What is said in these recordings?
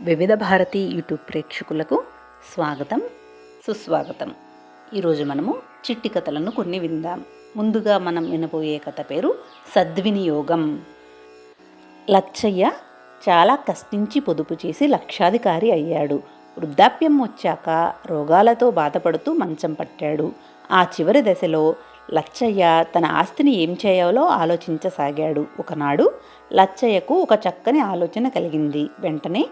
వివిధ భారతి యూట్యూబ్ ప్రేక్షకులకు స్వాగతం, సుస్వాగతం. ఈరోజు మనము చిట్టి కథలను కొన్ని విందాం. ముందుగా మనం వినబోయే కథ పేరు సద్వినియోగం. లచ్చయ్య చాలా కష్టించి పొదుపు చేసి లక్షాధికారి అయ్యాడు. వృద్ధాప్యం వచ్చాక రోగాలతో బాధపడుతూ మంచం పట్టాడు. ఆ చివరి దశలో లచ్చయ్య తన ఆస్తిని ఏం చేయాలో ఆలోచించసాగాడు. ఒకనాడు లచ్చయ్యకు ఒక చక్కని ఆలోచన కలిగింది. వెంటనే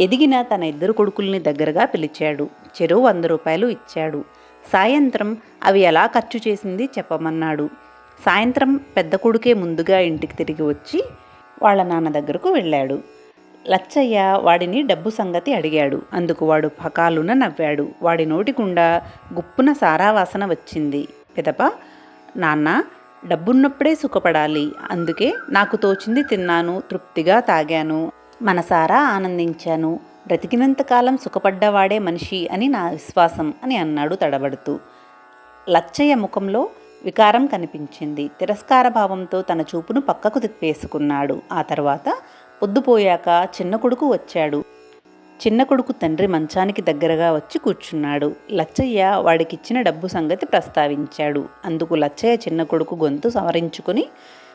ఎదిగిన తన ఇద్దరు కొడుకుల్ని దగ్గరగా పిలిచాడు. చెరువు 100 రూపాయలు ఇచ్చాడు. సాయంత్రం అవి ఎలా ఖర్చు చేసింది చెప్పమన్నాడు. సాయంత్రం పెద్ద కొడుకే ముందుగా ఇంటికి తిరిగి వచ్చి వాళ్ళ నాన్న దగ్గరకు వెళ్ళాడు. లచ్చయ్య వాడిని డబ్బు సంగతి అడిగాడు. అందుకు వాడు పకాలున నవ్వాడు. వాడి నోటి గుండా గుప్పున సారావాసన వచ్చింది. పెదప, నాన్న, డబ్బున్నప్పుడే సుఖపడాలి. అందుకే నాకు తోచింది తిన్నాను, తృప్తిగా తాగాను, మనసారా ఆనందించాను. బ్రతికినంతకాలం సుఖపడ్డవాడే మనిషి అని నా విశ్వాసం అని అన్నాడు తడబడుతూ. లచ్చయ్య ముఖంలో వికారం కనిపించింది. తిరస్కార భావంతో తన చూపును పక్కకు తిప్పేసుకున్నాడు. ఆ తర్వాత పొద్దుపోయాక చిన్న కొడుకు వచ్చాడు. చిన్న కొడుకు తండ్రి మంచానికి దగ్గరగా వచ్చి కూర్చున్నాడు. లచ్చయ్య వాడికిచ్చిన డబ్బు సంగతి ప్రస్తావించాడు. అందుకు లచ్చయ్య చిన్న కొడుకు గొంతు సవరించుకుని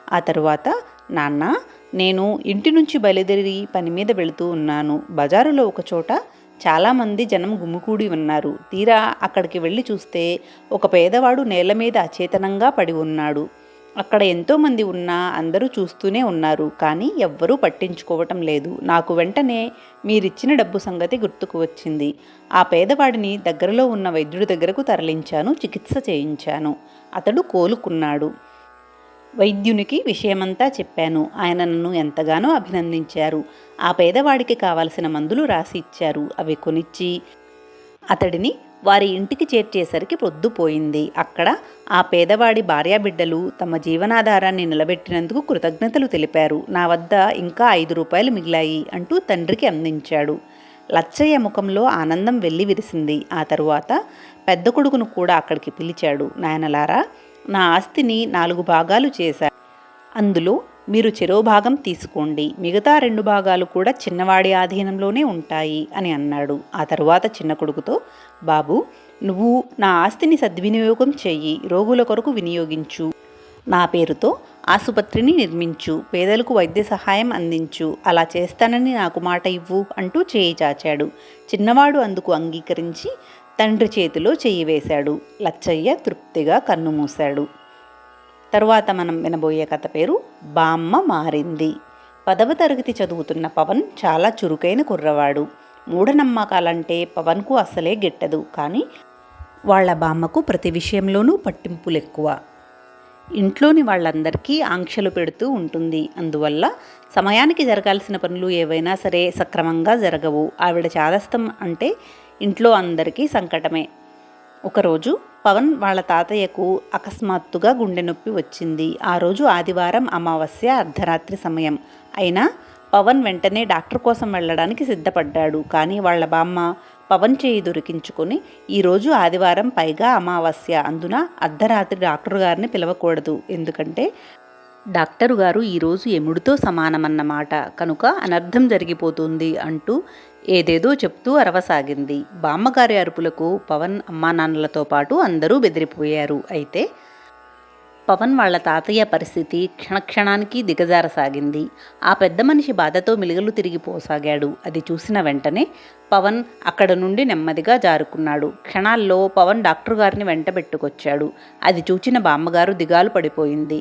ఆ తరువాత, నాన్న, నేను ఇంటి నుంచి బయలుదేరి పని మీద వెళుతూ ఉన్నాను. బజారులో ఒకచోట చాలామంది జనం గుమికూడి ఉన్నారు. తీరా అక్కడికి వెళ్ళి చూస్తే ఒక పేదవాడు నేల మీద అచేతనంగా పడి ఉన్నాడు. అక్కడ ఎంతోమంది ఉన్నా అందరూ చూస్తూనే ఉన్నారు, కానీ ఎవ్వరూ పట్టించుకోవటం లేదు. నాకు వెంటనే మీరిచ్చిన డబ్బు సంగతి గుర్తుకు వచ్చింది. ఆ పేదవాడిని దగ్గరలో ఉన్న వైద్యుడి దగ్గరకు తరలించాను, చికిత్స చేయించాను. అతడు కోలుకున్నాడు. వైద్యునికి విషయమంతా చెప్పాను. ఆయన నన్ను ఎంతగానో అభినందించారు. ఆ పేదవాడికి కావలసిన మందులు రాసి ఇచ్చారు. అవి కొనిచ్చి అతడిని వారి ఇంటికి చేర్చేసరికి పొద్దుపోయింది. అక్కడ ఆ పేదవాడి భార్యాబిడ్డలు తమ జీవనాధారాన్ని నిలబెట్టినందుకు కృతజ్ఞతలు తెలిపారు. నా వద్ద ఇంకా 5 రూపాయలు మిగిలాయి అంటూ తండ్రికి అందించాడు. లచ్చయ్య ముఖంలో ఆనందం వెల్లి విరిసింది. ఆ తరువాత పెద్ద కొడుకును కూడా అక్కడికి పిలిచాడు. నాయనలారా, నా ఆస్తిని 4 భాగాలు చేశా. అందులో మీరు చెరో భాగం తీసుకోండి. మిగతా 2 భాగాలు కూడా చిన్నవాడి ఆధీనంలోనే ఉంటాయి అని అన్నాడు. ఆ తరువాత చిన్న కొడుకుతో, బాబు, నువ్వు నా ఆస్తిని సద్వినియోగం చెయ్యి, రోగుల కొరకు వినియోగించు. నా పేరుతో ఆసుపత్రిని నిర్మించు, పేదలకు వైద్య సహాయం అందించు. అలా చేస్తానని నాకు మాట ఇవ్వు అంటూ చేయి చాచాడు. చిన్నవాడు అందుకు అంగీకరించి తండ్రి చేతిలో చెయ్యి వేశాడు. లచ్చయ్య తృప్తిగా కన్ను మూశాడు. తరువాత మనం వినబోయే కథ పేరు బామ్మ మారింది. 10వ తరగతి చదువుతున్న పవన్ చాలా చురుకైన కుర్రవాడు. మూఢనమ్మకాలంటే పవన్కు అస్సలే గిట్టదు. కానీ వాళ్ళ బామ్మకు ప్రతి విషయంలోనూ పట్టింపులు ఎక్కువ. ఇంట్లోని వాళ్ళందరికీ ఆంక్షలు పెడుతూ ఉంటుంది. అందువల్ల సమయానికి జరగాల్సిన పనులు ఏవైనా సరే సక్రమంగా జరగవు. ఆవిడ చాదస్తం అంటే ఇంట్లో అందరికీ సంకటమే. ఒకరోజు పవన్ వాళ్ళ తాతయ్యకు అకస్మాత్తుగా గుండె నొప్పి వచ్చింది. ఆ రోజు ఆదివారం, అమావాస్య, అర్ధరాత్రి సమయం. అయినా పవన్ వెంటనే డాక్టర్ కోసం వెళ్ళడానికి సిద్ధపడ్డాడు. కానీ వాళ్ళ బామ్మ పవన్ చేయి దొరికించుకొని, ఈరోజు ఆదివారం, పైగా అమావాస్య, అందున అర్ధరాత్రి డాక్టర్ గారిని పిలవకూడదు. ఎందుకంటే డాక్టరు గారు ఈరోజు యముడితో సమానమన్నమాట, కనుక అనర్థం జరిగిపోతుంది అంటూ ఏదేదో చెప్తూ అరవసాగింది. బామ్మగారి అరుపులకు పవన్ అమ్మానాన్నలతో పాటు అందరూ బెదిరిపోయారు. అయితే పవన్ వాళ్ళ తాతయ్య పరిస్థితి క్షణక్షణానికి దిగజారసాగింది. ఆ పెద్ద మనిషి బాధతో మిలుగులు తిరిగిపోసాగాడు. అది చూసిన వెంటనే పవన్ అక్కడ నుండి నెమ్మదిగా జారుకున్నాడు. క్షణాల్లో పవన్ డాక్టర్ గారిని వెంటబెట్టుకొచ్చాడు. అది చూచిన బామ్మగారు దిగాలు పడిపోయింది.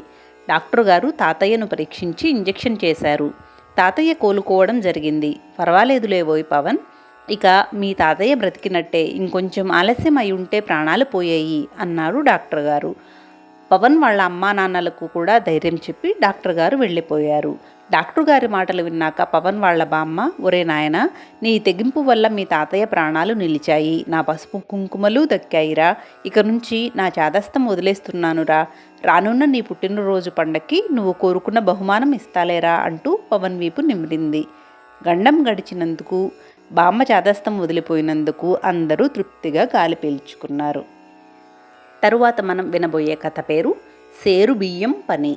డాక్టర్ గారు తాతయ్యను పరీక్షించి ఇంజెక్షన్ చేశారు. తాతయ్య కోలుకోవడం జరిగింది. పర్వాలేదులేవోయ్ పవన్, ఇక మీ తాతయ్య బ్రతికినట్టే, ఇంకొంచెం ఆలస్యం అయి ఉంటే ప్రాణాలు పోయాయి అన్నారు డాక్టర్ గారు. పవన్ వాళ్ళ అమ్మా నాన్నలకు కూడా ధైర్యం చెప్పి డాక్టర్ గారు వెళ్ళిపోయారు. డాక్టర్ గారి మాటలు విన్నాక పవన్ వాళ్ళ బామ్మ, ఒరే నాయన, నీ తెగింపు వల్ల మీ తాతయ్య ప్రాణాలు నిలిచాయి, నా పసుపు కుంకుమలు దక్కాయిరా, ఇక నుంచి నా చాదస్తం వదిలేస్తున్నానురా, రానున్న నీ పుట్టినరోజు పండక్కి నువ్వు కోరుకున్న బహుమానం ఇస్తాలేరా అంటూ పవన్ వీపు నిమిరింది. గండం గడిచినందుకు, బామ్మ చాదస్తం వదిలిపోయినందుకు అందరూ తృప్తిగా గాలి పీల్చుకున్నారు. తరువాత మనం వినబోయే కథ పేరు సేరు బియ్యం పని.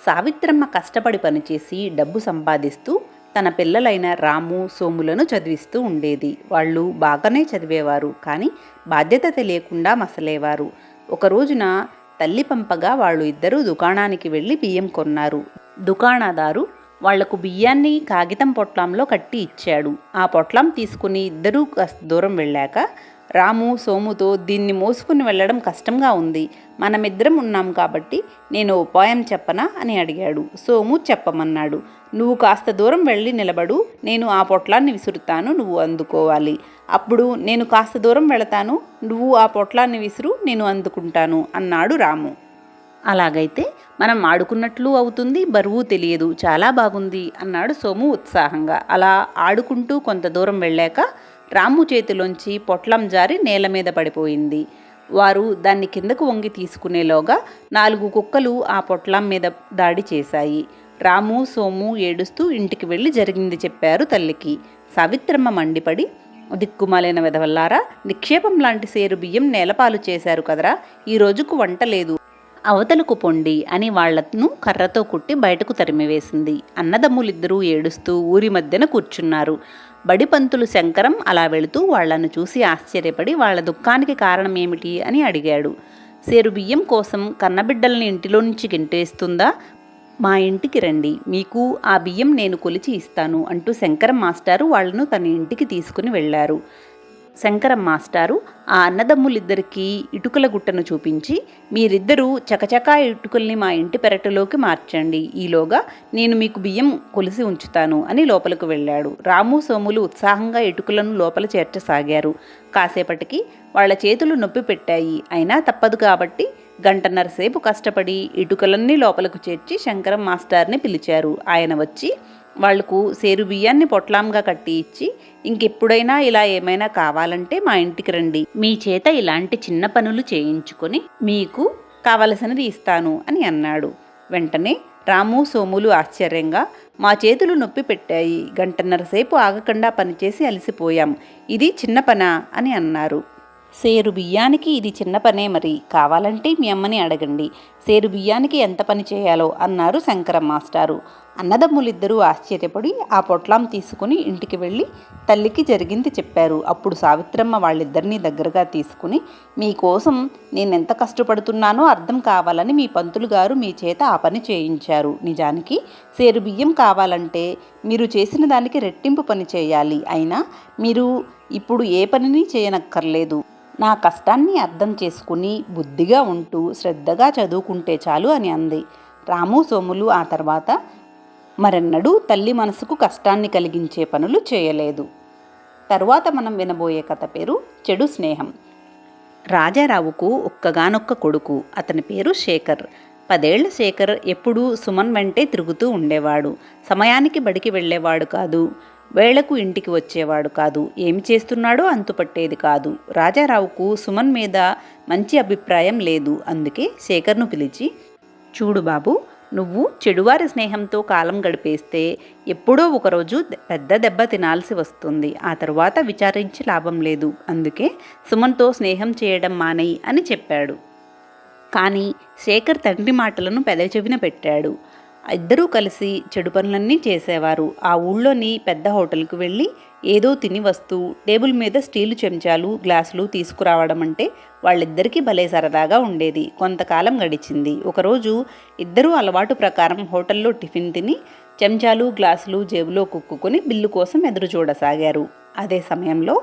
సావిత్రమ్మ కష్టపడి పనిచేసి డబ్బు సంపాదిస్తూ తన పిల్లలైన రాము, సోములను చదివిస్తూ ఉండేది. వాళ్ళు బాగానే చదివేవారు, కానీ బాధ్యత తెలియకుండా మసలేవారు. ఒక రోజున తల్లి పంపగా వాళ్ళు ఇద్దరూ దుకాణానికి వెళ్ళి బియ్యం కొన్నారు. దుకాణదారు వాళ్లకు బియ్యాన్ని కాగితం పొట్లంలో కట్టి ఇచ్చాడు. ఆ పొట్లం తీసుకుని ఇద్దరూ కాస్త దూరం వెళ్ళాక రాము సోముతో, దీన్ని మోసుకుని వెళ్ళడం కష్టంగా ఉంది, మనమిద్దరం ఉన్నాం కాబట్టి నేను ఉపాయం చెప్పనా అని అడిగాడు. సోము చెప్పమన్నాడు. నువ్వు కాస్త దూరం వెళ్ళి నిలబడు, నేను ఆ పొట్లాన్ని విసురుతాను, నువ్వు అందుకోవాలి. అప్పుడు నేను కాస్త దూరం వెళతాను, నువ్వు ఆ పొట్లాన్ని విసురు, నేను అందుకుంటాను అన్నాడు రాము. అలాగైతే మనం ఆడుకున్నట్లు అవుతుంది, బరువు తెలియదు, చాలా బాగుంది అన్నాడు సోము ఉత్సాహంగా. అలా ఆడుకుంటూ కొంత దూరం వెళ్ళాక రాము చేతిలోంచి పొట్లం జారి నేల మీద పడిపోయింది. వారు దాన్ని కిందకు వంగి తీసుకునేలోగా 4 కుక్కలు ఆ పొట్లం మీద దాడి చేశాయి. రాము, సోము ఏడుస్తూ ఇంటికి వెళ్ళి జరిగింది చెప్పారు తల్లికి. సావిత్రమ్మ మండిపడి, దిక్కుమాలైన వెధవల్లారా, నిక్షేపం లాంటి సేరు బియ్యం నేలపాలు చేశారు కదరా, ఈ రోజుకు వంట లేదు, అవతలకు పొండి అని వాళ్లను కర్రతో కుట్టి బయటకు తరిమివేసింది. అన్నదమ్ములిద్దరూ ఏడుస్తూ ఊరి మధ్యన కూర్చున్నారు. బడిపంతులు శంకరం అలా వెళుతూ వాళ్లను చూసి ఆశ్చర్యపడి వాళ్ల దుఃఖానికి కారణం ఏమిటి అని అడిగాడు. సేరు బియ్యం కోసం కన్నబిడ్డల్ని ఇంటిలో నుంచి గెంటేస్తుందా? మా ఇంటికి రండి, మీకు ఆ బియ్యం నేను కొలిచి ఇస్తాను అంటూ శంకరం మాస్టారు వాళ్లను తన ఇంటికి తీసుకుని వెళ్లారు. శంకరం మాస్టారు ఆ అన్నదమ్ములిద్దరికీ ఇటుకల గుట్టను చూపించి, మీరిద్దరూ చకచకా ఇటుకల్ని మా ఇంటి పెరటిలోకి మార్చండి, ఈలోగా నేను మీకు బియ్యం కొలిసి ఉంచుతాను అని లోపలికి వెళ్ళాడు. రాము, సోములు ఉత్సాహంగా ఇటుకలను లోపల చేర్చసాగారు. కాసేపటికి వాళ్ల చేతులు నొప్పి పెట్టాయి. అయినా తప్పదు కాబట్టి గంటన్నర సేపు కష్టపడి ఇటుకలన్నీ లోపలకు చేర్చి శంకరం మాస్టార్ని పిలిచారు. ఆయన వచ్చి వాళ్లకు సేరు బియ్యాన్ని పొట్లాంగా కట్టి ఇచ్చి, ఇంకెప్పుడైనా ఇలా ఏమైనా కావాలంటే మా ఇంటికి రండి, మీ చేత ఇలాంటి చిన్న పనులు చేయించుకొని మీకు కావలసినది ఇస్తాను అని అన్నాడు. వెంటనే రాము, సోములు ఆశ్చర్యంగా, మా చేతులు నొప్పి పెట్టాయి, గంటన్నర సేపు ఆగకుండా పనిచేసి అలసిపోయాం, ఇది చిన్న పనా అని అన్నారు. సేరు బియ్యానికి ఇది చిన్న పనే, మరి కావాలంటే మీ అమ్మని అడగండి, సేరు బియ్యానికి ఎంత పని చేయాలో అన్నారు శంకరం మాస్టారు. అన్నదమ్ములిద్దరూ ఆశ్చర్యపడి ఆ పొట్లం తీసుకుని ఇంటికి వెళ్ళి తల్లికి జరిగింది చెప్పారు. అప్పుడు సావిత్రమ్మ వాళ్ళిద్దరినీ దగ్గరగా తీసుకుని, మీకోసం నేనెంత కష్టపడుతున్నానో అర్థం కావాలని మీ పంతులు గారు మీ చేత ఆ పని చేయించారు. నిజానికి సేరు బియ్యం కావాలంటే మీరు చేసిన దానికి రెట్టింపు పని చేయాలి. అయినా మీరు ఇప్పుడు ఏ పనిని చేయనక్కర్లేదు, నా కష్టాన్ని అర్థం చేసుకుని బుద్ధిగా ఉంటూ శ్రద్ధగా చదువుకుంటే చాలు అని అంది. రాము, సోములు ఆ తర్వాత మరెన్నడూ తల్లి మనసుకు కష్టాన్ని కలిగించే పనులు చేయలేదు. తరువాత మనం వినబోయే కథ పేరు చెడు స్నేహం. రాజారావుకు ఒక్కగానొక్క కొడుకు, అతని పేరు శేఖర్. 10 ఏళ్ల శేఖర్ ఎప్పుడూ సుమన్ వెంటే తిరుగుతూ ఉండేవాడు. సమయానికి బడికి వెళ్ళేవాడు కాదు, వేళకు ఇంటికి వచ్చేవాడు కాదు, ఏమి చేస్తున్నాడో అంతుపట్టేది కాదు. రాజారావుకు సుమన్ మీద మంచి అభిప్రాయం లేదు. అందుకే శేఖర్ను పిలిచి, చూడు బాబు, నువ్వు చెడువారి స్నేహంతో కాలం గడిపేస్తే ఎప్పుడో ఒకరోజు పెద్ద దెబ్బ తినాల్సి వస్తుంది, ఆ తరువాత విచారించి లాభం లేదు, అందుకే సుమన్తో స్నేహం చేయడం మానేయి అని చెప్పాడు. కానీ శేఖర్ తండ్రి మాటలను పెదచెవిన పెట్టాడు. ఇద్దరూ కలిసి చెడు పనులన్నీ చేసేవారు. ఆ ఊళ్ళోని పెద్ద హోటల్కు వెళ్ళి ఏదో తిని వస్తూ టేబుల్ మీద స్టీలు చెంచాలు, గ్లాసులు తీసుకురావడం అంటే వాళ్ళిద్దరికీ భలే సరదాగా ఉండేది. కొంతకాలం గడిచింది. ఒకరోజు ఇద్దరూ అలవాటు ప్రకారం హోటల్లో టిఫిన్ తిని చెంచాలు, గ్లాసులు జేబులో కుక్కుని బిల్లు కోసం ఎదురు చూడసాగారు. అదే సమయంలో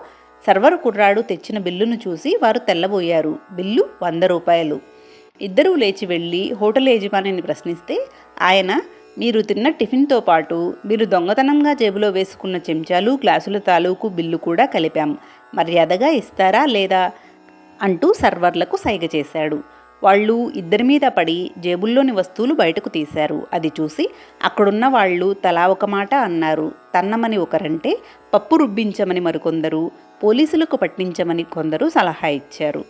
సర్వరు కుర్రాడు తెచ్చిన బిల్లును చూసి వారు తెల్లబోయారు. బిల్లు 100 రూపాయలు. ఇద్దరూ లేచి వెళ్ళి హోటల్ యజమానిని ప్రశ్నిస్తే ఆయన, మీరు తిన్న టిఫిన్తో పాటు మీరు దొంగతనంగా జేబులో వేసుకున్న చెంచాలు, గ్లాసుల తాలూకు బిల్లు కూడా కలిపాం, మర్యాదగా ఇస్తారా లేదా అంటూ సర్వర్లకు సైగ చేశాడు. వాళ్ళు ఇద్దరి మీద పడి జేబుల్లోని వస్తువులు బయటకు తీశారు. అది చూసి అక్కడున్న వాళ్ళు తలా ఒక మాట అన్నారు. తన్నమని ఒకరంటే పప్పు రుబ్బించమని మరికొందరు, పోలీసులకు పట్టించమని కొందరు సలహా ఇచ్చారు.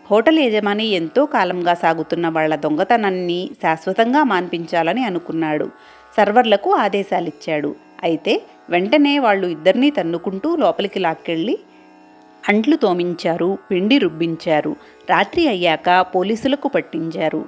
హోటల్ యజమాని ఎంతో కాలంగా సాగుతున్న వాళ్ల దొంగతనాన్ని శాశ్వతంగా మాన్పించాలని అనుకున్నాడు. సర్వర్లకు ఆదేశాలిచ్చాడు. అయితే వెంటనే వాళ్ళు ఇద్దరినీ తన్నుకుంటూ లోపలికి లాక్కెళ్ళి అంట్లు తోమించారు, పిండి రుబ్బించారు. రాత్రి అయ్యాక పోలీసులకు పట్టించారు.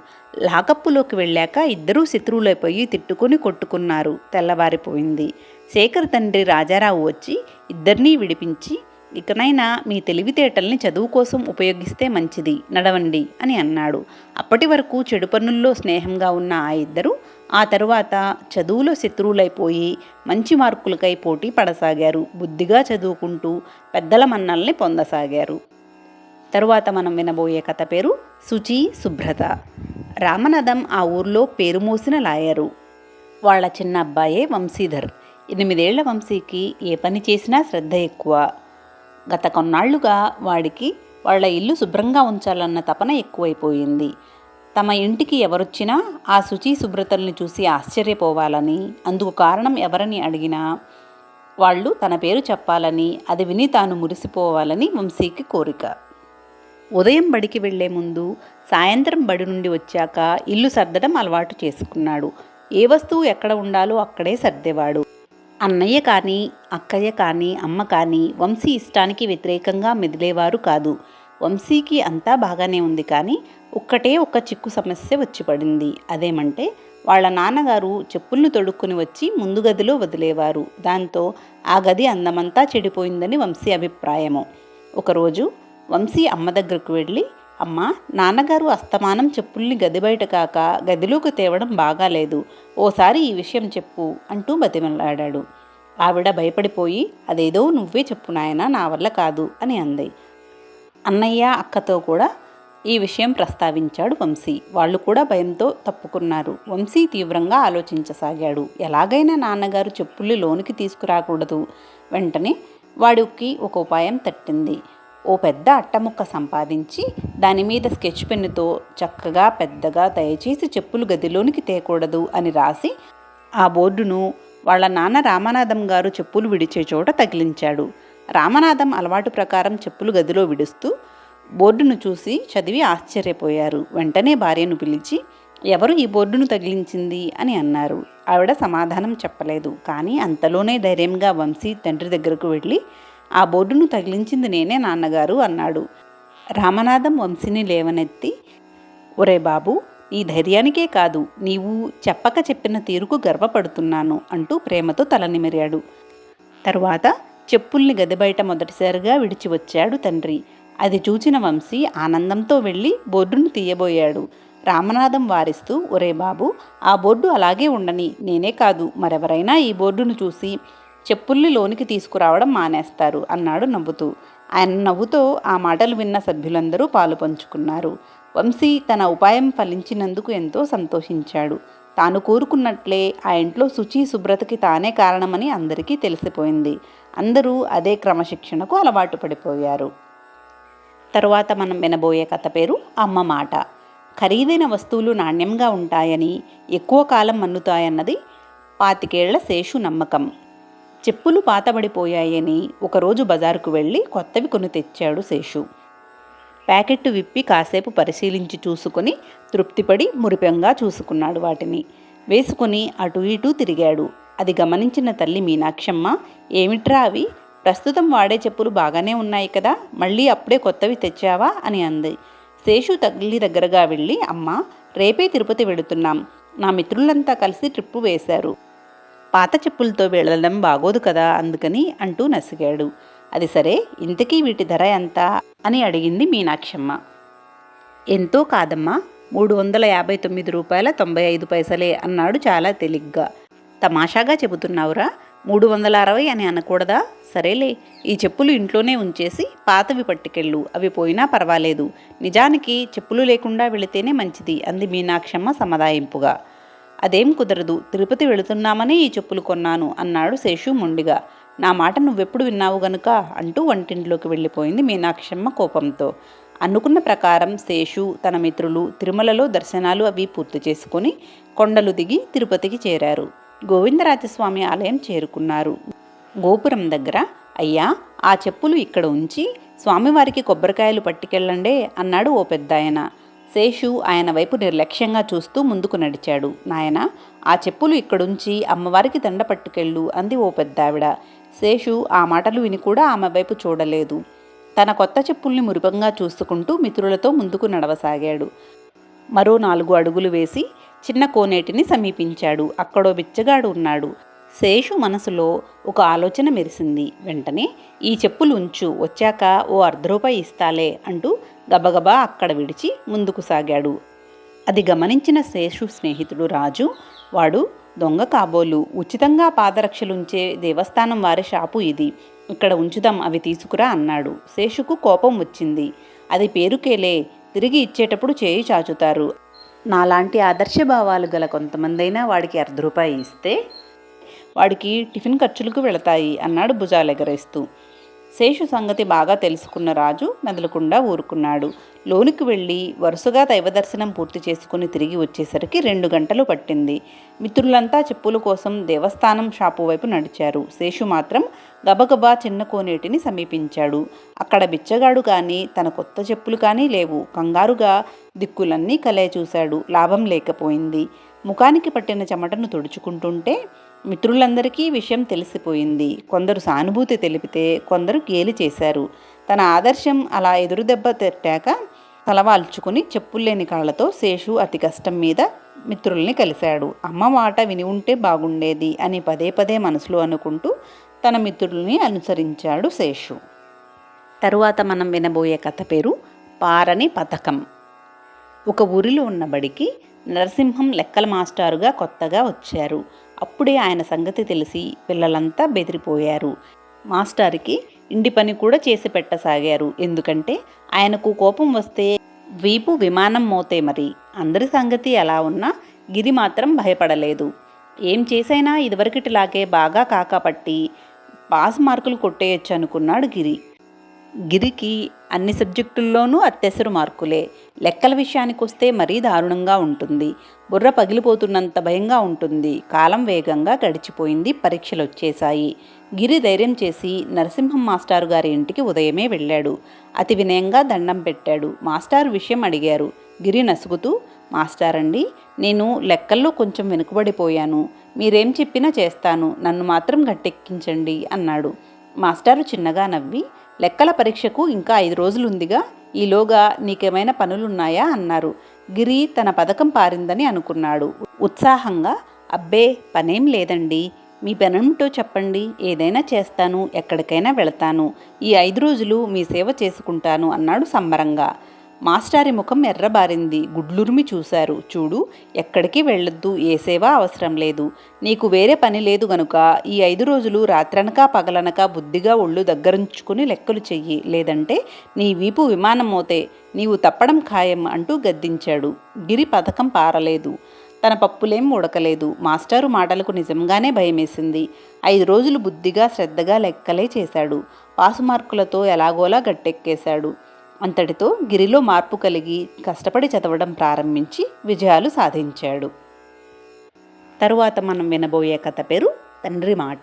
లాకప్పులోకి వెళ్ళాక ఇద్దరూ శత్రువులైపోయి తిట్టుకుని కొట్టుకున్నారు. తెల్లవారిపోయింది. శేఖర్ తండ్రి రాజారావు వచ్చి ఇద్దరినీ విడిపించి, ఇకనైనా మీ తెలివితేటల్ని చదువు కోసం ఉపయోగిస్తే మంచిది, నడవండి అని అన్నాడు. అప్పటి వరకు చెడు పనుల్లో స్నేహంగా ఉన్న ఆ ఇద్దరు ఆ తరువాత చదువులో శత్రువులైపోయి మంచి మార్కులకై పోటీ పడసాగారు. బుద్ధిగా చదువుకుంటూ పెద్దల మన్నల్ని పొందసాగారు. తరువాత మనం వినబోయే కథ పేరు శుచి శుభ్రత. రామనాథం ఆ ఊర్లో పేరుమోసిన లాయరు. వాళ్ళ చిన్న అబ్బాయే వంశీధర్. 8 ఏళ్ల వంశీకి ఏ పని చేసినా శ్రద్ధ ఎక్కువ. గత కొన్నాళ్లుగా వాడికి వాళ్ళ ఇల్లు శుభ్రంగా ఉంచాలన్న తపన ఎక్కువైపోయింది. తమ ఇంటికి ఎవరొచ్చినా ఆ శుచి శుభ్రతల్ని చూసి ఆశ్చర్యపోవాలని, అందుకు కారణం ఎవరని అడిగినా వాళ్ళు తన పేరు చెప్పాలని, అది విని తాను మురిసిపోవాలని వంశీకి కోరిక. ఉదయం బడికి వెళ్లే ముందు, సాయంత్రం బడి నుండి వచ్చాక ఇల్లు సర్దడం అలవాటు చేసుకున్నాడు. ఏ వస్తువు ఎక్కడ ఉండాలో అక్కడే సర్దేవాడు. అన్నయ్య కానీ, అక్కయ్య కానీ, అమ్మ కానీ వంశీ ఇష్టానికి వ్యతిరేకంగా మెదిలేవారు కాదు. వంశీకి అంతా బాగానే ఉంది, కానీ ఒక్కటే ఒక్క చిక్కు సమస్య వచ్చి పడింది. అదేమంటే వాళ్ళ నాన్నగారు చెప్పులను తొడుక్కుని వచ్చి ముందు గదిలో వదిలేవారు. దాంతో ఆ గది అందమంతా చెడిపోయిందని వంశీ అభిప్రాయము. ఒకరోజు వంశీ అమ్మ దగ్గరకు వెళ్ళి, అమ్మ, నాన్నగారు అస్తమానం చెప్పుల్ని గది బయట కాక గదిలోకి తేవడం బాగాలేదు, ఓసారి ఈ విషయం చెప్పు అంటూ బతిమలాడాడు. ఆవిడ భయపడిపోయి, అదేదో నువ్వే చెప్పు నాయనా, నా వల్ల కాదు అని అంది. అన్నయ్య, అక్కతో కూడా ఈ విషయం ప్రస్తావించాడు వంశీ. వాళ్ళు కూడా భయంతో తప్పుకున్నారు. వంశీ తీవ్రంగా ఆలోచించసాగాడు. ఎలాగైనా నాన్నగారు చెప్పుల్ని లోనికి తీసుకురాకూడదు. వెంటనే వాడికి ఒక ఉపాయం తట్టింది. ఓ పెద్ద అట్టముక్క సంపాదించి దానిమీద స్కెచ్ పెన్నుతో చక్కగా పెద్దగా దయచేసి చెప్పులు గదిలోనికి తేకూడదు అని రాసి ఆ బోర్డును వాళ్ళ నాన్న రామనాథం గారు చెప్పులు విడిచే చోట తగిలించాడు. రామనాథం అలవాటు ప్రకారం చెప్పులు గదిలో విడుస్తూ బోర్డును చూసి చదివి ఆశ్చర్యపోయారు. వెంటనే భార్యను పిలిచి, ఎవరు ఈ బోర్డును తగిలించింది అని అన్నారు. ఆవిడ సమాధానం చెప్పలేదు. కానీ అంతలోనే ధైర్యంగా వంశీ తండ్రి దగ్గరకు వెళ్ళి, ఆ బోర్డును తగిలించింది నేనే నాన్నగారు అన్నాడు. రామనాథం వంశీని లేవనెత్తి, ఒరే బాబు, నీ ధైర్యానికే కాదు, నీవు చెప్పక చెప్పిన తీరుకు గర్వపడుతున్నాను అంటూ ప్రేమతో తల నిమిరాడు. తరువాత చెప్పుల్ని గది బయట మొదటిసారిగా విడిచి వచ్చాడు తండ్రి. అది చూచిన వంశీ ఆనందంతో వెళ్ళి బోర్డును తీయబోయాడు. రామనాథం వారిస్తూ, ఒరే బాబు, ఆ బోర్డు అలాగే ఉండని, నేనే కాదు మరెవరైనా ఈ బోర్డును చూసి చెప్పుల్ని లోనికి తీసుకురావడం మానేస్తారు అన్నాడు నవ్వుతూ. ఆయన నవ్వుతో ఆ మాటలు విన్న సభ్యులందరూ పాలు పంచుకున్నారు. వంశీ తన ఉపాయం ఫలించినందుకు ఎంతో సంతోషించాడు. తాను కోరుకున్నట్లే ఆ ఇంట్లో శుచి శుభ్రతకి తానే కారణమని అందరికీ తెలిసిపోయింది. అందరూ అదే క్రమశిక్షణకు అలవాటు పడిపోయారు. తరువాత మనం వినబోయే కథ పేరు అమ్మ మాట. ఖరీదైన వస్తువులు నాణ్యంగా ఉంటాయని, ఎక్కువ కాలం మన్నుతాయన్నది 25 ఏళ్ల శేషు నమ్మకం. చెప్పులు పాతబడిపోయాయని ఒకరోజు బజారుకు వెళ్ళి కొత్తవి కొని తెచ్చాడు శేషు. ప్యాకెట్టు విప్పి కాసేపు పరిశీలించి చూసుకొని తృప్తిపడి మురిపెంగా చూసుకున్నాడు. వాటిని వేసుకొని అటు ఇటూ తిరిగాడు. అది గమనించిన తల్లి మీనాక్షమ్మ, ఏమిట్రా అవి? ప్రస్తుతం వాడే చెప్పులు బాగానే ఉన్నాయి కదా, మళ్ళీ అప్పుడే కొత్తవి తెచ్చావా అని అంది. శేషు తల్లి దగ్గరగా వెళ్ళి, అమ్మ, రేపే తిరుపతి వెడుతున్నాం, నా మిత్రులంతా కలిసి ట్రిప్పు వేశారు, పాత చెప్పులతో వెళ్ళడం బాగోదు కదా అందుకని అంటూ నసిగాడు. అది సరే, ఇంతకీ వీటి ధర ఎంత అని అడిగింది మీనాక్షమ్మ. ఎంతో కాదమ్మా, 359 రూపాయల 95 పైసలే అన్నాడు చాలా తేలిగ్గా. తమాషాగా చెబుతున్నావురా, 360 అని అనకూడదా? సరేలే, ఈ చెప్పులు ఇంట్లోనే ఉంచేసి పాతవి పట్టుకెళ్ళు, అవి పోయినా పర్వాలేదు, నిజానికి చెప్పులు లేకుండా వెళితేనే మంచిది అంది మీనాక్షమ్మ సమాధాయింపుగా. అదేం కుదరదు, తిరుపతి వెళుతున్నామని ఈ చెప్పులు కొన్నాను అన్నాడు శేషు మొండిగా. నా మాట నువ్వెప్పుడు విన్నావు గనుక అంటూ వంటింట్లోకి వెళ్ళిపోయింది మీనాక్షమ్మ కోపంతో. అనుకున్న ప్రకారం శేషు తన మిత్రులు తిరుమలలో దర్శనాలు అవి పూర్తి చేసుకొని కొండలు దిగి తిరుపతికి చేరారు. గోవిందరాజస్వామి ఆలయం చేరుకున్నారు. గోపురం దగ్గర, అయ్యా, ఆ చెప్పులు ఇక్కడ ఉంచి స్వామివారికి కొబ్బరికాయలు పట్టుకెళ్ళండే అన్నాడు ఓ పెద్దాయన. శేషు ఆయన వైపు నిర్లక్ష్యంగా చూస్తూ ముందుకు నడిచాడు. నాయన, ఆ చెప్పులు ఇక్కడుంచి అమ్మవారికి దండ పట్టుకెళ్ళు అంది ఓ పెద్దావిడ. శేషు ఆ మాటలు విని కూడా ఆమె వైపు చూడలేదు. తన కొత్త చెప్పుల్ని మురిపంగా చూసుకుంటూ మిత్రులతో ముందుకు నడవసాగాడు. మరో 4 అడుగులు వేసి చిన్న కోనేటిని సమీపించాడు. అక్కడో బిచ్చగాడు ఉన్నాడు. శేషు మనసులో ఒక ఆలోచన మెరిసింది. వెంటనే ఈ చెప్పులు ఉంచు, వచ్చాక ఓ ₹1/2 ఇస్తాలే అంటూ గబగబా అక్కడ విడిచి ముందుకు సాగాడు. అది గమనించిన శేషు స్నేహితుడు రాజు, వాడు దొంగ కాబోలు, ఉచితంగా పాదరక్షలుంచే దేవస్థానం వారి షాపు ఇది, ఇక్కడ ఉంచుదాం, అవి తీసుకురా అన్నాడు. శేషుకు కోపం వచ్చింది. అది పేరుకేలే, తిరిగి ఇచ్చేటప్పుడు చేయి చాచుతారు. నాలాంటి ఆదర్శభావాలు గల కొంతమందైనా వాడికి ₹1/2 ఇస్తే వాడికి టిఫిన్ ఖర్చులకు వెళతాయి అన్నాడు భుజాలెగరేస్తూ. శేషు సంగతి బాగా తెలుసుకున్న రాజు మెదలకుండా ఊరుకున్నాడు. లోనికి వెళ్ళి వరుసగా దైవదర్శనం పూర్తి చేసుకుని తిరిగి వచ్చేసరికి 2 గంటలు పట్టింది. మిత్రులంతా చెప్పుల కోసం దేవస్థానం షాపు వైపు నడిచారు. శేషు మాత్రం గబగబా చిన్న కోనేటిని సమీపించాడు. అక్కడ బిచ్చగాడు కానీ తన కొత్త చెప్పులు కానీ లేవు. కంగారుగా దిక్కులన్నీ కలే చూశాడు. లాభం లేకపోయింది. ముఖానికి పట్టిన చెమటను తుడుచుకుంటుంటే మిత్రులందరికీ విషయం తెలిసిపోయింది. కొందరు సానుభూతి తెలిపితే కొందరు గేలి చేశారు. తన ఆదర్శం అలా ఎదురుదెబ్బ తట్టాక తలవాల్చుకుని చెప్పుల్లేని కాళ్లతో శేషు అతి కష్టం మీద మిత్రుల్ని కలిశాడు. అమ్మ మాట విని ఉంటే బాగుండేది అని పదే పదే మనసులో అనుకుంటూ తన మిత్రుల్ని అనుసరించాడు శేషు. తరువాత మనం వినబోయే కథ పేరు పారని పథకం. ఒక ఊరిలో ఉన్న బడికి నరసింహం లెక్కల మాస్టారుగా కొత్తగా వచ్చారు. అప్పుడే ఆయన సంగతి తెలిసి పిల్లలంతా బెదిరిపోయారు. మాస్టారుకి ఇంటి పని కూడా చేసి పెట్టసాగారు. ఎందుకంటే ఆయనకు కోపం వస్తే వీపు విమానం మోతే మరి. అందరి సంగతి ఎలా ఉన్నా గిరి మాత్రం భయపడలేదు. ఏం చేసైనా ఇదివరకటిలాగే బాగా కాకపట్టి పాస్ మార్కులు కొట్టేయచ్చు అనుకున్నాడు గిరి. గిరికి అన్ని సబ్జెక్టుల్లోనూ అత్యవసర మార్కులే. లెక్కల విషయానికి వస్తే మరీ దారుణంగా ఉంటుంది. బుర్ర పగిలిపోతున్నంత భయంగా ఉంటుంది. కాలం వేగంగా గడిచిపోయింది. పరీక్షలు వచ్చేశాయి. గిరి ధైర్యం చేసి నరసింహం మాస్టారు గారి ఇంటికి ఉదయమే వెళ్ళాడు. అతి వినయంగా దండం పెట్టాడు. మాస్టారు విషయం అడిగారు. గిరి నసుగుతూ, మాస్టారండి, నేను లెక్కల్లో కొంచెం వెనుకబడిపోయాను. మీరేం చెప్పినా చేస్తాను, నన్ను మాత్రం గట్టెక్కించండి అన్నాడు. మాస్టారు చిన్నగా నవ్వి, లెక్కల పరీక్షకు ఇంకా 5 రోజులుందిగా, ఈలోగా నీకేమైనా పనులున్నాయా అన్నారు. గిరి తన పథకం పారిందని అనుకున్నాడు. ఉత్సాహంగా, అబ్బే పనేం లేదండి, మీ పనేమిటో చెప్పండి, ఏదైనా చేస్తాను, ఎక్కడికైనా వెళతాను, ఈ 5 రోజులు మీ సేవ చేసుకుంటాను అన్నాడు సంబరంగా. మాస్టారి ముఖం ఎర్రబారింది. గుడ్లురిమి చూశారు. చూడు, ఎక్కడికి వెళ్ళొద్దు, ఏ సేవ అవసరం లేదు, నీకు వేరే పని లేదు గనుక ఈ 5 రోజులు రాత్రనక పగలనక బుద్ధిగా ఒళ్ళు దగ్గరుంచుకుని లెక్కలు చెయ్యి, లేదంటే నీ వీపు విమానం మోతే నీవు తప్పడం ఖాయం అంటూ గద్దించాడు. గిరి పథకం పారలేదు. తన పప్పులేం ఉడకలేదు. మాస్టారు మాటలకు నిజంగానే భయమేసింది. 5 రోజులు బుద్ధిగా శ్రద్ధగా లెక్కలే చేశాడు. పాసు మార్కులతో ఎలాగోలా గట్టెక్కేశాడు. అంతటితో గిరిలో మార్పు కలిగి కష్టపడి చదవడం ప్రారంభించి విజయాలు సాధించాడు. తరువాత మనం వినబోయే కథ పేరు తండ్రి మాట.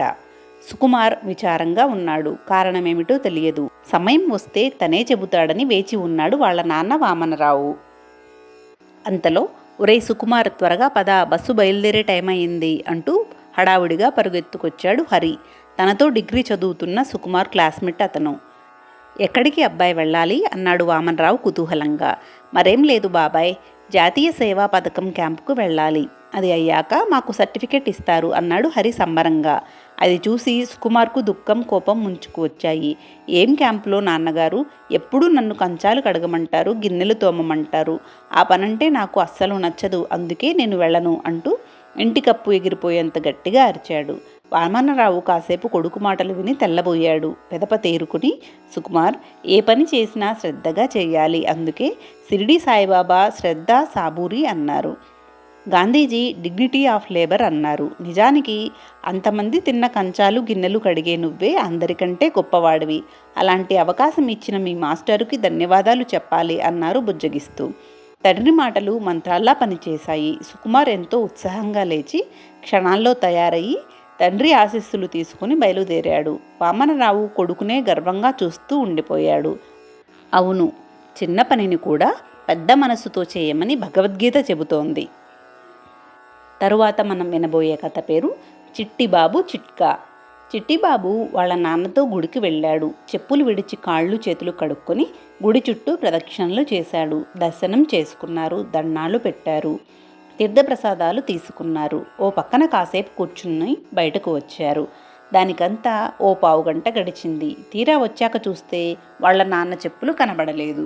సుకుమార్ విచారంగా ఉన్నాడు. కారణమేమిటో తెలియదు. సమయం వస్తే తనే చెబుతాడని వేచి ఉన్నాడు వాళ్ళ నాన్న వామనరావు. అంతలో, ఒరేయ్ సుకుమార్, త్వరగా పద, బస్సు బయలుదేరే టైం అయింది అంటూ హడావుడిగా పరుగెత్తుకొచ్చాడు హరి. తనతో డిగ్రీ చదువుతున్న సుకుమార్ క్లాస్మేట్ అతను. ఎక్కడికి అబ్బాయి వెళ్ళాలి అన్నాడు వామనరావు కుతూహలంగా. మరేం లేదు బాబాయ్, జాతీయ సేవా పథకం క్యాంపుకు వెళ్ళాలి. అది అయ్యాక మాకు సర్టిఫికెట్ ఇస్తారు అన్నాడు హరి సంబరంగా. అది చూసి సుకుమార్కు దుఃఖం కోపం ముంచుకు వచ్చాయి. ఏం క్యాంపులో నాన్నగారు, ఎప్పుడూ నన్ను కంచాలు కడగమంటారు, గిన్నెలు తోమమంటారు. ఆ పనంటే నాకు అస్సలు నచ్చదు, అందుకే నేను వెళ్ళను అంటూ ఇంటి కప్పు ఎగిరిపోయేంత గట్టిగా అరిచాడు. వామనరావు కాసేపు కొడుకు మాటలు విని తెల్లబోయాడు. పెదప తేరుకుని, సుకుమార్, ఏ పని చేసినా శ్రద్ధగా చేయాలి, అందుకే షిరిడీ సాయిబాబా శ్రద్ధ సాబూరి అన్నారు. గాంధీజీ డిగ్నిటీ ఆఫ్ లేబర్ అన్నారు. నిజానికి అంతమంది తిన్న కంచాలు గిన్నెలు కడిగే నువ్వే అందరికంటే గొప్పవాడివి. అలాంటి అవకాశం ఇచ్చిన మీ మాస్టరుకి ధన్యవాదాలు చెప్పాలి అన్నారు బుజ్జగిస్తూ. తండ్రి మాటలు మంత్రాల్లా పనిచేశాయి. సుకుమార్ ఎంతో ఉత్సాహంగా లేచి క్షణాల్లో తయారయ్యి తండ్రి ఆశీస్సులు తీసుకుని బయలుదేరాడు. వామనరావు కొడుకునే గర్వంగా చూస్తూ ఉండిపోయాడు. అవును, చిన్న పనిని కూడా పెద్ద మనసుతో చేయమని భగవద్గీత చెబుతోంది. తరువాత మనం వినబోయే కథ పేరు చిట్టిబాబు చిట్కా. చిట్టిబాబు వాళ్ళ నాన్నతో గుడికి వెళ్ళాడు. చెప్పులు విడిచి కాళ్ళు చేతులు కడుక్కొని గుడి చుట్టూ ప్రదక్షిణలు చేశాడు. దర్శనం చేసుకున్నారు. దండాలు పెట్టారు. తీర్థప్రసాదాలు తీసుకున్నారు. ఓ పక్కన కాసేపు కూర్చుని బయటకు వచ్చారు. దానికంతా ఓ పావుగంట గడిచింది. తీరా వచ్చాక చూస్తే వాళ్ళ నాన్న చెప్పులు కనబడలేదు.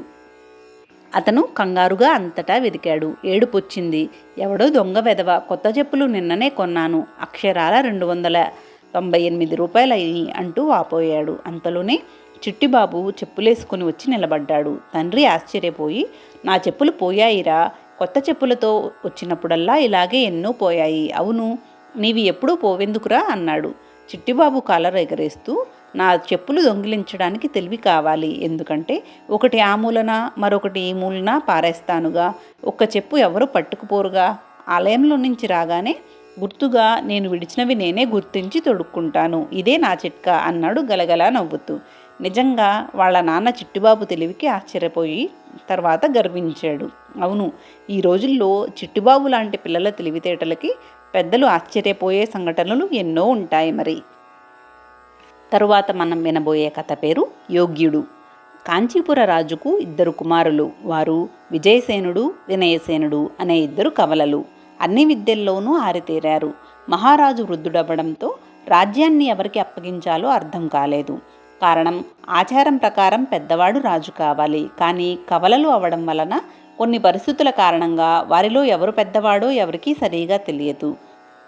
అతను కంగారుగా అంతటా వెతికాడు. ఏడుపొచ్చింది. ఎవడో దొంగ వెధవ, కొత్త చెప్పులు నిన్ననే కొన్నాను, అక్షరాల 298 రూపాయలయ్యి అంటూ వాపోయాడు. అంతలోనే చిట్టిబాబు చెప్పులేసుకుని వచ్చి నిలబడ్డాడు. తండ్రి ఆశ్చర్యపోయి, నా చెప్పులు పోయాయిరా, కొత్త చెప్పులతో వచ్చినప్పుడల్లా ఇలాగే ఎన్నో పోయాయి. అవును, నీవి ఎప్పుడూ పోవెందుకురా అన్నాడు. చిట్టిబాబు కాలర్ ఎగరేస్తూ, నా చెప్పులు దొంగిలించడానికి తెలివి కావాలి. ఎందుకంటే ఒకటి ఆ మూలన మరొకటి ఈ మూలన పారేస్తానుగా. ఒక్క చెప్పు ఎవరు పట్టుకుపోరుగా. ఆలయంలో నుంచి రాగానే గుర్తుగా నేను విడిచినవి నేనే గుర్తించి తొడుక్కుంటాను. ఇదే నా చిట్కా అన్నాడు గలగలా నవ్వుతూ. నిజంగా వాళ్ళ నాన్న చిట్టిబాబు తెలివికి ఆశ్చర్యపోయి తర్వాత గర్వించాడు. అవును, ఈ రోజుల్లో చిట్టిబాబు లాంటి పిల్లల తెలివితేటలకి పెద్దలు ఆశ్చర్యపోయే సంఘటనలు ఎన్నో ఉంటాయి మరి. తరువాత మనం వినబోయే కథ పేరు యోగ్యుడు. కాంచీపుర రాజుకు 2 కుమారులు. వారు విజయసేనుడు, వినయసేనుడు అనే 2 కవలలు. అన్ని విద్యల్లోనూ ఆరితేరారు. మహారాజు వృద్ధుడవ్వడంతో రాజ్యాన్ని ఎవరికి అప్పగించాలో అర్థం కాలేదు. కారణం, ఆచారం ప్రకారం పెద్దవాడు రాజు కావాలి. కానీ కవలలు అవడం వలన కొన్ని పరిస్థితుల కారణంగా వారిలో ఎవరు పెద్దవాడో ఎవరికీ సరిగా తెలియదు.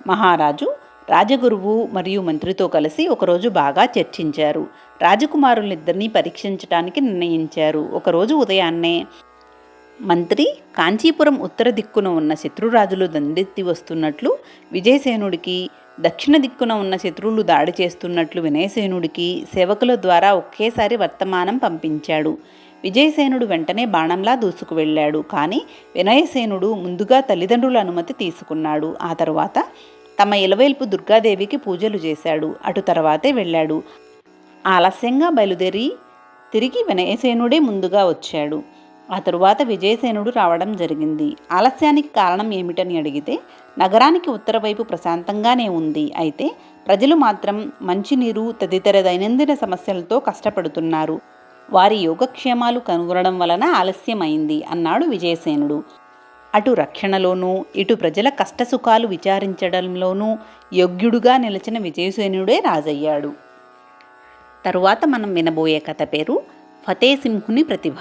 మహారాజు రాజగురువు మరియు మంత్రితో కలిసి ఒకరోజు బాగా చర్చించారు. రాజకుమారులిద్దరినీ పరీక్షించడానికి నిర్ణయించారు. ఒకరోజు ఉదయాన్నే మంత్రి కాంచీపురం ఉత్తర దిక్కున ఉన్న శత్రురాజులు దండెత్తి వస్తున్నట్లు విజయసేనుడికి, దక్షిణ దిక్కున ఉన్న శత్రువులు దాడి చేస్తున్నట్లు వినయసేనుడికి సేవకుల ద్వారా ఒకేసారి వర్తమానం పంపించాడు. విజయసేనుడు వెంటనే బాణంలా దూసుకు వెళ్ళాడు. కానీ వినయసేనుడు ముందుగా తల్లిదండ్రుల అనుమతి తీసుకున్నాడు. ఆ తరువాత తమ ఇలవేల్పు దుర్గాదేవికి పూజలు చేశాడు. అటు తర్వాతే వెళ్ళాడు. ఆలస్యంగా బయలుదేరి తిరిగి వినయసేనుడే ముందుగా వచ్చాడు. ఆ తరువాత విజయసేనుడు రావడం జరిగింది. ఆలస్యానికి కారణం ఏమిటని అడిగితే, నగరానికి ఉత్తరవైపు ప్రశాంతంగానే ఉంది, అయితే ప్రజలు మాత్రం మంచినీరు తదితర దైనందిన సమస్యలతో కష్టపడుతున్నారు. వారి యోగక్షేమాలు కనుగొనడం వలన ఆలస్యమైంది అన్నాడు విజయసేనుడు. అటు రక్షణలోనూ ఇటు ప్రజల కష్టసుఖాలు విచారించడంలోనూ యోగ్యుడుగా నిలిచిన విజయసేనుడే రాజయ్యాడు. తరువాత మనం వినబోయే కథ పేరు ఫతేసింహుని ప్రతిభ.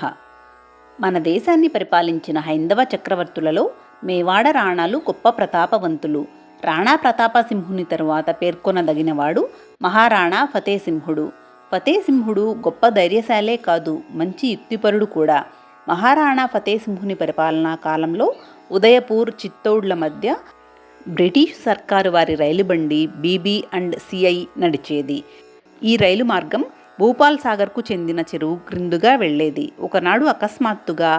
మన దేశాన్ని పరిపాలించిన హైందవ చక్రవర్తులలో మేవాడ రాణాలు గొప్ప ప్రతాపవంతులు. రాణా ప్రతాపసింహుని తరువాత పేర్కొనదగినవాడు మహారాణా ఫతేసింహుడు. ఫతేసింహుడు గొప్ప ధైర్యశాలే కాదు, మంచి యుక్తిపరుడు కూడా. మహారాణా ఫతేసింహుని పరిపాలనా కాలంలో ఉదయపూర్, చిత్తౌడ్ల మధ్య బ్రిటిష్ సర్కారు వారి రైలు బండి BB&CI నడిచేది. ఈ రైలు మార్గం భూపాల్ సాగర్కు చెందిన చెరువు క్రిందుగా వెళ్లేది. ఒకనాడు అకస్మాత్తుగా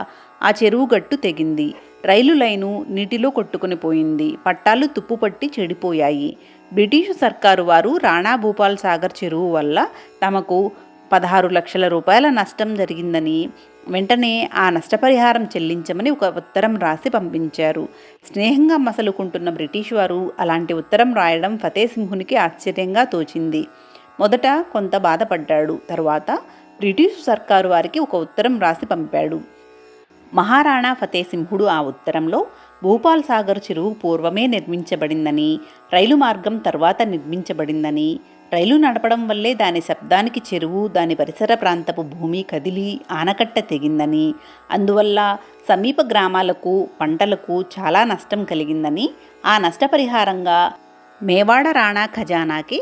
ఆ చెరువు గట్టు తెగింది. రైలు లైను నీటిలో కొట్టుకుని పోయింది. పట్టాలు తుప్పుపట్టి చెడిపోయాయి. బ్రిటిషు సర్కారు వారు రాణా భూపాల్ సాగర్ చెరువు వల్ల తమకు 16 లక్షల రూపాయల నష్టం జరిగిందని, వెంటనే ఆ నష్టపరిహారం చెల్లించమని ఒక ఉత్తరం రాసి పంపించారు. స్నేహంగా మసలుకుంటున్న బ్రిటిష్ వారు అలాంటి ఉత్తరం రాయడం ఫతేసింహునికి ఆశ్చర్యంగా తోచింది. మొదట కొంత బాధపడ్డాడు. తరువాత బ్రిటిష్ సర్కారు వారికి ఒక ఉత్తరం రాసి పంపాడు. మహారాణా ఫతేసింహుడు ఆ ఉత్తరంలో భూపాల్ సాగర్ చెరువు పూర్వమే నిర్మించబడిందని, రైలు మార్గం తర్వాత నిర్మించబడిందని, రైలు నడపడం వల్లే దాని శబ్దానికి చెరువు, దాని పరిసర ప్రాంతపు భూమి కదిలి ఆనకట్ట తెగిందని, అందువల్ల సమీప గ్రామాలకు, పంటలకు చాలా నష్టం కలిగిందని, ఆ నష్టపరిహారంగా మేవాడ రాణా ఖజానాకి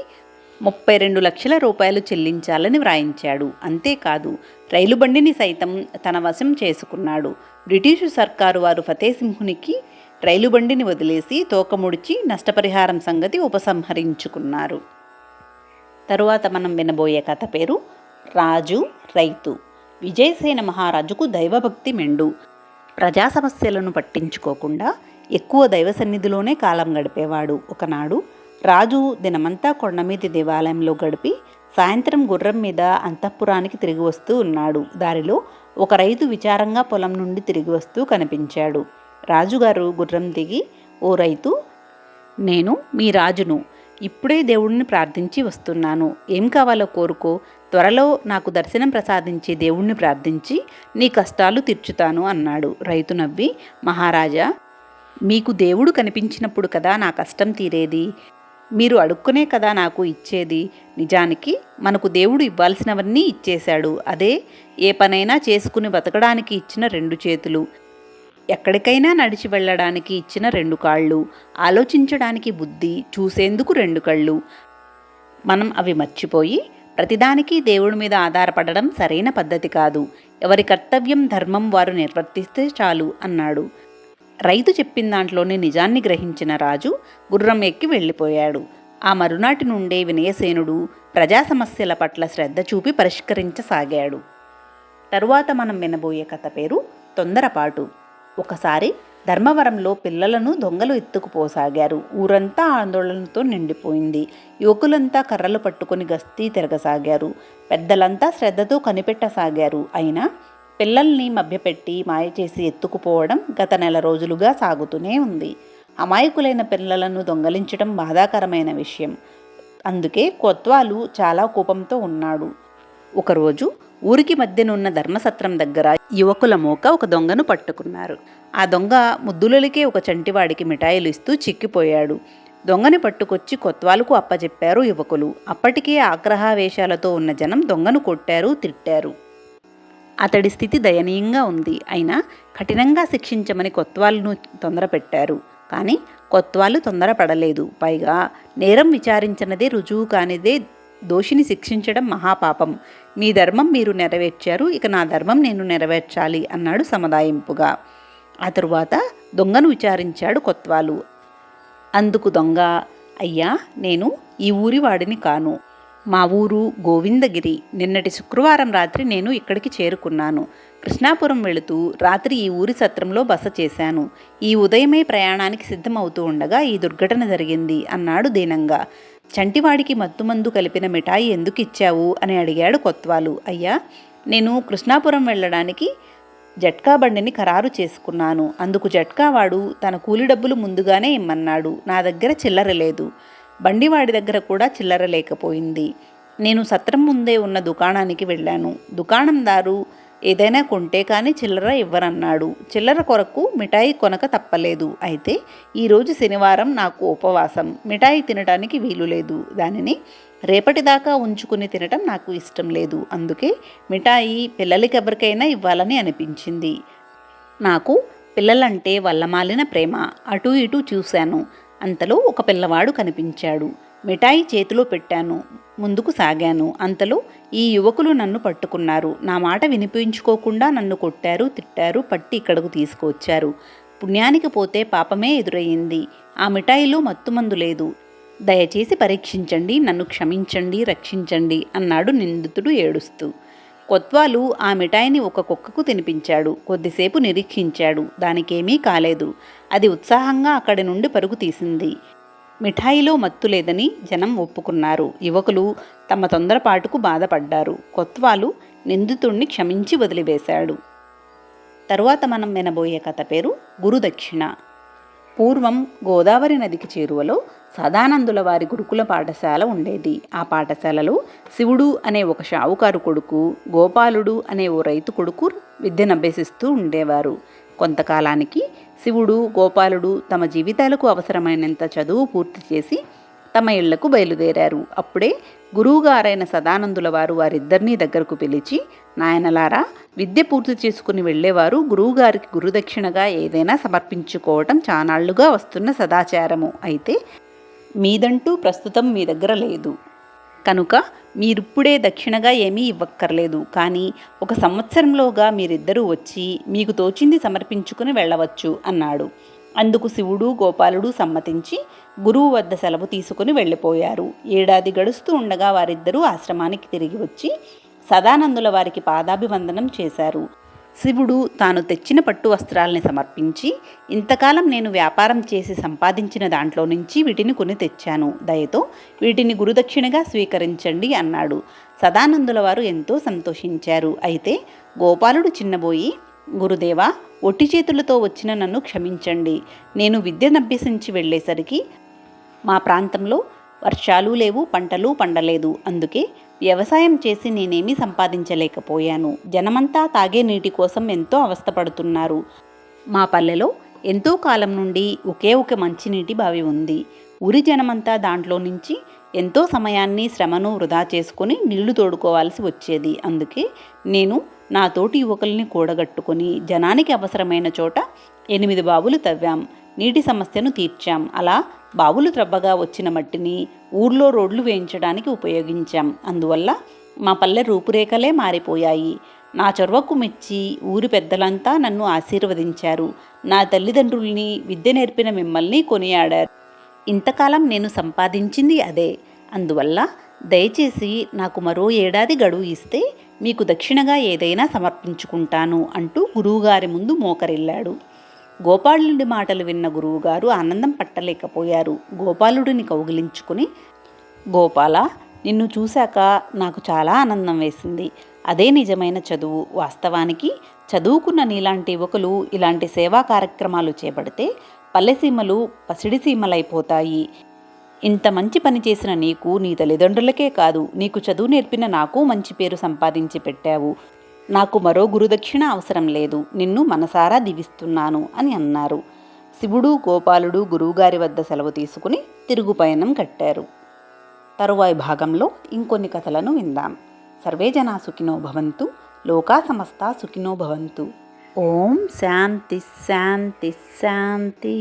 32 లక్షల రూపాయలు చెల్లించాలని వ్రాయించాడు. అంతేకాదు, రైలు బండిని సైతం తన వశం చేసుకున్నాడు. బ్రిటిషు సర్కారు వారు ఫతేసింహునికి రైలు బండిని వదిలేసి తోకముడిచి నష్టపరిహారం సంగతి ఉపసంహరించుకున్నారు. తరువాత మనం వినబోయే కథ పేరు రాజు రైతు. విజయసేన మహారాజుకు దైవభక్తి మెండు. ప్రజా సమస్యలను పట్టించుకోకుండా ఎక్కువ దైవ సన్నిధిలోనే కాలం గడిపేవాడు. ఒకనాడు రాజు దినమంతా కొండమీది దేవాలయంలో గడిపి సాయంత్రం గుర్రం మీద అంతఃపురానికి తిరిగి వస్తూ ఉన్నాడు. దారిలో ఒక రైతు విచారంగా పొలం నుండి తిరిగి వస్తూ కనిపించాడు. రాజుగారు గుర్రం దిగి, ఓ రైతు, నేను మీ రాజును, ఇప్పుడే దేవుణ్ణి ప్రార్థించి వస్తున్నాను. ఏం కావాలో కోరుకో, త్వరలో నాకు దర్శనం ప్రసాదించి దేవుణ్ణి ప్రార్థించి నీ కష్టాలు తీర్చుతాను అన్నాడు. రైతు నవ్వి, మహారాజా, మీకు దేవుడు కనిపించినప్పుడు కదా నా కష్టం తీరేది, మీరు అడుక్కునే కదా నాకు ఇచ్చేది. నిజానికి మనకు దేవుడు ఇవ్వాల్సినవన్నీ ఇచ్చేశాడు. అదే ఏ పనైనా చేసుకుని బతకడానికి ఇచ్చిన 2 చేతులు, ఎక్కడికైనా నడిచి వెళ్ళడానికి ఇచ్చిన 2 కాళ్ళు, ఆలోచించడానికి బుద్ధి, చూసేందుకు 2 కళ్ళు. మనం అవి మర్చిపోయి ప్రతిదానికి దేవుడి మీద ఆధారపడడం సరైన పద్ధతి కాదు. ఎవరి కర్తవ్యం ధర్మం వారు నిర్వర్తిస్తే చాలు అన్నాడు. రైతు చెప్పిన దాంట్లోని నిజాన్ని గ్రహించిన రాజు గుర్రం ఎక్కి వెళ్ళిపోయాడు. ఆ మరునాటి నుండే వినయసేనుడు ప్రజా సమస్యల పట్ల శ్రద్ధ చూపి పరిష్కరించసాగాడు. తరువాత మనం వినబోయే కథ పేరు తొందరపాటు. ఒకసారి ధర్మవరంలో పిల్లలను దొంగలు ఎత్తుకుపోసాగారు. ఊరంతా ఆందోళనతో నిండిపోయింది. యువకులంతా కర్రలు పట్టుకొని గస్తీ తిరగసాగారు. పెద్దలంతా శ్రద్ధతో కనిపెట్టసాగారు. అయినా పిల్లల్ని మభ్యపెట్టి మాయ చేసి ఎత్తుకుపోవడం గత నెల రోజులుగా సాగుతూనే ఉంది. అమాయకులైన పిల్లలను దొంగలించడం బాధాకరమైన విషయం. అందుకే కొత్వాలు చాలా కోపంతో ఉన్నాడు. ఒకరోజు ఊరికి మధ్యనున్న ధర్మసత్రం దగ్గర యువకుల మోక ఒక దొంగను పట్టుకున్నారు. ఆ దొంగ ముద్దులకే ఒక చంటివాడికి మిఠాయిలు ఇస్తూ చిక్కిపోయాడు. దొంగని పట్టుకొచ్చి కొత్వాలకు అప్పచెప్పారు యువకులు. అప్పటికే ఆగ్రహావేశాలతో ఉన్న జనం దొంగను కొట్టారు, తిట్టారు. అతడి స్థితి దయనీయంగా ఉంది. అయినా కఠినంగా శిక్షించమని కొత్వాలును తొందరపెట్టారు. కానీ కొత్వాలు తొందరపడలేదు. పైగా నేరం విచారించినదే రుజువు కానిదే దోషిని శిక్షించడం మహాపాపం. మీ ధర్మం మీరు నెరవేర్చారు, ఇక నా ధర్మం నేను నెరవేర్చాలి అన్నాడు సమదాయింపుగా. ఆ తరువాత దొంగను విచారించాడు కొత్వాలు. అందుకు దొంగ, అయ్యా, నేను ఈ ఊరి వాడిని కాను. మా ఊరు గోవిందగిరి. నిన్నటి శుక్రవారం రాత్రి నేను ఇక్కడికి చేరుకున్నాను. కృష్ణాపురం వెళుతూ రాత్రి ఈ ఊరి సత్రంలో బస చేశాను. ఈ ఉదయమే ప్రయాణానికి సిద్ధమవుతూ ఉండగా ఈ దుర్ఘటన జరిగింది అన్నాడు దీనంగా. చంటివాడికి మత్తుమందు కలిపిన మిఠాయి ఎందుకు ఇచ్చావు అని అడిగాడు కొత్వాలు. అయ్యా, నేను కృష్ణాపురం వెళ్ళడానికి జట్కా బండిని ఖరారు చేసుకున్నాను. అందుకు జట్కావాడు తన కూలి డబ్బులు ముందుగానే ఇమ్మన్నాడు. నా దగ్గర చిల్లర లేదు. బండివాడి దగ్గర కూడా చిల్లర లేకపోయింది. నేను సత్రం ముందే ఉన్న దుకాణానికి వెళ్ళాను. దుకాణందారు ఏదైనా కొంటే కానీ చిల్లర ఇవ్వరన్నాడు. చిల్లర కొరకు మిఠాయి కొనక తప్పలేదు. అయితే ఈరోజు శనివారం నాకు ఉపవాసం. మిఠాయి తినడానికి వీలు లేదు. దానిని రేపటిదాకా ఉంచుకుని తినటం నాకు ఇష్టం లేదు. అందుకే మిఠాయి పిల్లలకి ఎవరికైనా ఇవ్వాలని అనిపించింది. నాకు పిల్లలంటే వల్లమాలిన ప్రేమ. అటూ ఇటూ చూశాను. అంతలో ఒక పిల్లవాడు కనిపించాడు. మిఠాయి చేతిలో పెట్టాను. ముందుకు సాగాను. అంతలో ఈ యువకులు నన్ను పట్టుకున్నారు. నా మాట వినిపించుకోకుండా నన్ను కొట్టారు, తిట్టారు, పట్టి ఇక్కడకు తీసుకువచ్చారు. పుణ్యానికి పోతే పాపమే ఎదురయ్యింది. ఆ మిఠాయిలో మత్తుమందు లేదు. దయచేసి పరీక్షించండి, నన్ను క్షమించండి, రక్షించండి అన్నాడు నిందితుడు ఏడుస్తూ. కొత్వాలు ఆ మిఠాయిని ఒక కుక్కకు తినిపించాడు. కొద్దిసేపు నిరీక్షించాడు. దానికేమీ కాలేదు. అది ఉత్సాహంగా అక్కడి నుండి పరుగు తీసింది. మిఠాయిలో మత్తు లేదని జనం ఒప్పుకున్నారు. యువకులు తమ తొందరపాటుకు బాధపడ్డారు. కొత్వాలు నిందితుణ్ణి క్షమించి వదిలివేశాడు. తరువాత మనం వినబోయే కథ పేరు గురుదక్షిణ. పూర్వం గోదావరి నదికి చేరువలో సదానందుల వారి గురుకుల పాఠశాల ఉండేది. ఆ పాఠశాలలో శివుడు అనే ఒక షావుకారు కొడుకు, గోపాలుడు అనే ఓ రైతు కొడుకు విద్యనభ్యసిస్తూ ఉండేవారు. కొంతకాలానికి శివుడు, గోపాలుడు తమ జీవితాలకు అవసరమైనంత చదువు పూర్తి చేసి తమ ఇళ్లకు బయలుదేరారు. అప్పుడే గురువుగారైన సదానందుల వారు వారిద్దరినీ దగ్గరకు పిలిచి, నాయనలారా, విద్య పూర్తి చేసుకుని వెళ్ళేవారు గురువుగారికి గురుదక్షిణగా ఏదైనా సమర్పించుకోవటం చానాళ్లుగా వస్తున్న సదాచారము. అయితే మీదంటూ ప్రస్తుతం మీ దగ్గర లేదు కనుక మీరిప్పుడే దక్షిణగా ఏమీ ఇవ్వక్కర్లేదు. కానీ 1 సంవత్సరంలోగా మీరిద్దరూ వచ్చి మీకు తోచింది సమర్పించుకుని వెళ్ళవచ్చు అన్నాడు. అందుకు శివుడు, గోపాలుడు సమ్మతించి గురువు వద్ద సెలవు తీసుకుని వెళ్ళిపోయారు. ఏడాది గడుస్తూ ఉండగా వారిద్దరూ ఆశ్రమానికి తిరిగి వచ్చి సదానందుల వారికి పాదాభివందనం చేశారు. శివుడు తాను తెచ్చిన పట్టు వస్త్రాల్ని సమర్పించి, ఇంతకాలం నేను వ్యాపారం చేసి సంపాదించిన దాంట్లో నుంచి వీటిని కొని తెచ్చాను. దయతో వీటిని గురుదక్షిణగా స్వీకరించండి అన్నాడు. సదానందుల వారు ఎంతో సంతోషించారు. అయితే గోపాలుడు చిన్నబోయి, గురుదేవా, ఒట్టి చేతులతో వచ్చిన నన్ను క్షమించండి. నేను విద్యనభ్యసించి వెళ్ళేసరికి మా ప్రాంతంలో వర్షాలు లేవు, పంటలు పండలేదు. అందుకే వ్యవసాయం చేసి నేనేమీ సంపాదించలేకపోయాను. జనమంతా తాగే నీటి కోసం ఎంతో అవస్థపడుతున్నారు. మా పల్లెలో ఎంతో కాలం నుండి ఒకే ఒక మంచినీటి బావి ఉంది. ఊరి జనమంతా దాంట్లో నుంచి ఎంతో సమయాన్ని శ్రమను వృధా చేసుకొని నీళ్లు తోడుకోవాల్సి వచ్చేది. అందుకే నేను నా తోటి యువకుల్ని కూడగట్టుకొని జనానికి అవసరమైన చోట 8 బావులు తవ్వాం. నీటి సమస్యను తీర్చాం. అలా బావులు త్రవ్వగా వచ్చిన మట్టిని ఊర్లో రోడ్లు వేయించడానికి ఉపయోగించాం. అందువల్ల మా పల్లె రూపురేఖలే మారిపోయాయి. నా చొరవకు మెచ్చి ఊరి పెద్దలంతా నన్ను ఆశీర్వదించారు. నా తల్లిదండ్రుల్ని, విద్య నేర్పిన మిమ్మల్ని కొనియాడారు. ఇంతకాలం నేను సంపాదించింది అదే. అందువల్ల దయచేసి నాకు మరో ఏడాది గడువు ఇస్తే మీకు దక్షిణగా ఏదైనా సమర్పించుకుంటాను అంటూ గురువుగారి ముందు మోకరిల్లాడు. గోపాలుడి మాటలు విన్న గురువుగారు ఆనందం పట్టలేకపోయారు. గోపాలుడిని కౌగిలించుకుని, గోపాల, నిన్ను చూశాక నాకు చాలా ఆనందం వేసింది. అదే నిజమైన చదువు. వాస్తవానికి చదువుకున్న నీలాంటి యువకులు ఇలాంటి సేవా కార్యక్రమాలు చేపడితే పల్లెసీమలు పసిడిసీమలైపోతాయి. ఇంత మంచి పని చేసిన నీకు నీ తల్లిదండ్రులకే కాదు, నీకు చదువు నేర్పిన నాకు మంచి పేరు సంపాదించి పెట్టావు. నాకు మరో గురుదక్షిణ అవసరం లేదు. నిన్ను మనసారా దీవిస్తున్నాను అని అన్నారు. శివుడు, గోపాలుడు గురువుగారి వద్ద సెలవు తీసుకుని తిరుగు పయనం కట్టారు. తరువాయి భాగంలో ఇంకొన్ని కథలను విందాం. సర్వే జనా సుఖినో భవంతు. లోకా సమస్తా సుఖినో భవంతు. ఓం శాంతి శాంతి శాంతి.